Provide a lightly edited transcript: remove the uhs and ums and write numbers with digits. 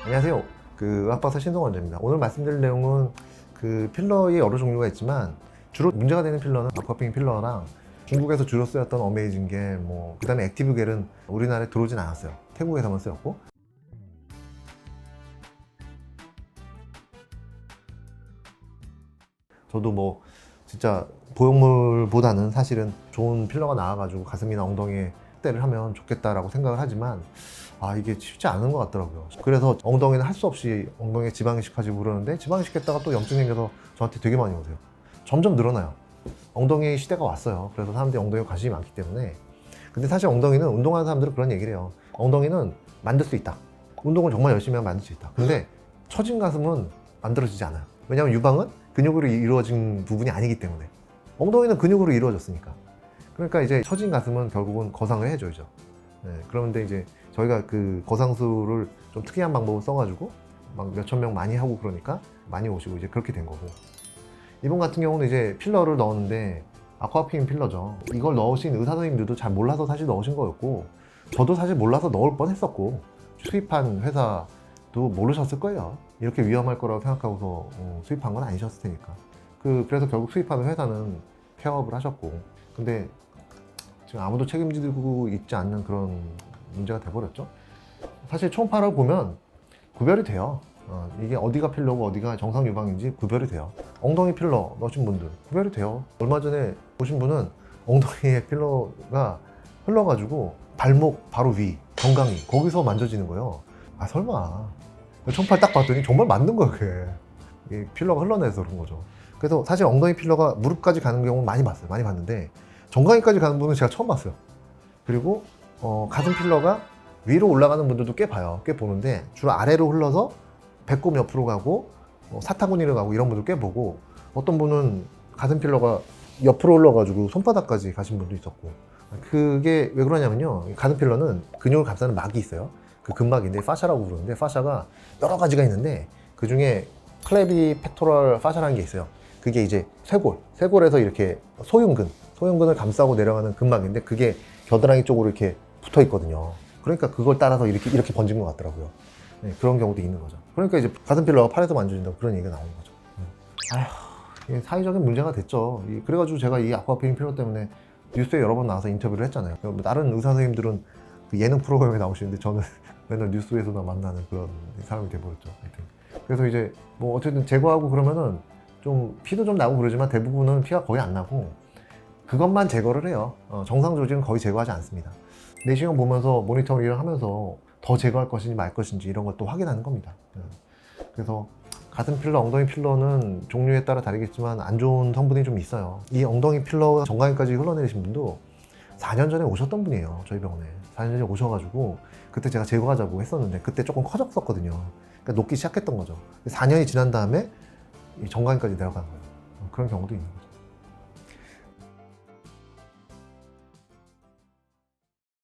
안녕하세요. 의학박사 신동원장입니다. 오늘 말씀드릴 내용은 필러의 여러 종류가 있지만 주로 문제가 되는 필러는 아쿠아핑 필러랑 중국에서 주로 쓰였던 어메이징 겔, 그다음에 액티브 겔은 우리나라에 들어오진 않았어요. 태국에서만 쓰였고. 저도 진짜 보형물보다는 사실은 좋은 필러가 나와가지고 가슴이나 엉덩이에 확대를 하면 좋겠다라고 생각을 하지만 이게 쉽지 않은 것 같더라고요. 그래서 엉덩이는 할 수 없이 엉덩이에 지방이식하지 그러는데 지방이식 했다가 또 염증 생겨서 저한테 되게 많이 오세요. 점점 늘어나요. 엉덩이 시대가 왔어요. 그래서 사람들이 엉덩이에 관심이 많기 때문에. 근데 사실 엉덩이는 운동하는 사람들은 그런 얘기를 해요. 엉덩이는 만들 수 있다. 운동을 정말 열심히 하면 만들 수 있다. 근데 처진 가슴은 만들어지지 않아요. 왜냐하면 유방은 근육으로 이루어진 부분이 아니기 때문에. 엉덩이는 근육으로 이루어졌으니까. 그러니까 이제 처진 가슴은 결국은 거상을 해줘야죠. 그런데 이제 저희가 거상술을 좀 특이한 방법을 써가지고 막 몇천 명 많이 하고 그러니까 많이 오시고 이제 그렇게 된 거고. 이분 같은 경우는 이제 필러를 넣었는데 아쿠아핑 필러죠. 이걸 넣으신 의사 선생님들도 잘 몰라서 사실 넣으신 거였고, 저도 사실 몰라서 넣을 뻔 했었고, 수입한 회사도 모르셨을 거예요. 이렇게 위험할 거라고 생각하고서 수입한 건 아니셨을 테니까. 그래서 결국 수입하는 회사는 폐업을 하셨고, 근데 지금 아무도 책임지고 있지 않는 그런 문제가 돼버렸죠. 사실 초음파를 보면 구별이 돼요. 이게 어디가 필러고 어디가 정상 유방인지 구별이 돼요. 엉덩이 필러 넣으신 분들 구별이 돼요. 얼마 전에 보신 분은 엉덩이에 필러가 흘러가지고 발목 바로 위 정강이 거기서 만져지는 거예요. 설마. 초음파를 딱 봤더니 정말 맞는 거예요. 이게 필러가 흘러내서 그런 거죠. 그래서 사실 엉덩이 필러가 무릎까지 가는 경우는 많이 봤어요. 많이 봤는데 정강이까지 가는 분은 제가 처음 봤어요. 그리고 가슴 필러가 위로 올라가는 분들도 꽤 봐요. 꽤 보는데 주로 아래로 흘러서 배꼽 옆으로 가고 사타구니로 가고 이런 분들 꽤 보고, 어떤 분은 가슴 필러가 옆으로 흘러가지고 손바닥까지 가신 분도 있었고. 그게 왜 그러냐면요, 가슴 필러는 근육을 감싸는 막이 있어요. 그 근막인데 파샤라고 부르는데, 파샤가 여러 가지가 있는데 그 중에 클레비 팩토럴 파샤라는 게 있어요. 그게 이제 쇄골에서 이렇게 소흉근을 감싸고 내려가는 근막인데 그게 겨드랑이 쪽으로 이렇게 붙어 있거든요. 그러니까 그걸 따라서 이렇게 번진 것 같더라고요. 그런 경우도 있는 거죠. 그러니까 이제 가슴 필러가 팔에서 만져진다고 그런 얘기가 나오는 거죠. 이게 사회적인 문제가 됐죠. 그래가지고 제가 이 아쿠아핑 필러 때문에 뉴스에 여러 번 나와서 인터뷰를 했잖아요. 다른 의사 선생님들은 예능 프로그램에 나오시는데 저는 맨날 뉴스에서나 만나는 그런 사람이 돼버렸죠. 그래서 이제 어쨌든 제거하고 그러면은 좀 피도 좀 나고 그러지만 대부분은 피가 거의 안 나고 그것만 제거를 해요. 정상 조직은 거의 제거하지 않습니다. 내시경 보면서 모니터링을 하면서 더 제거할 것인지 말 것인지 이런 것도 확인하는 겁니다. 그래서 가슴 필러, 엉덩이 필러는 종류에 따라 다르겠지만 안 좋은 성분이 좀 있어요. 이 엉덩이 필러가 정강이까지 흘러내리신 분도 4년 전에 오셨던 분이에요. 저희 병원에 4년 전에 오셔가지고 그때 제가 제거하자고 했었는데 그때 조금 커졌었거든요. 그러니까 녹기 시작했던 거죠. 4년이 지난 다음에 정강이까지 내려간 거예요. 그런 경우도 있는 거죠.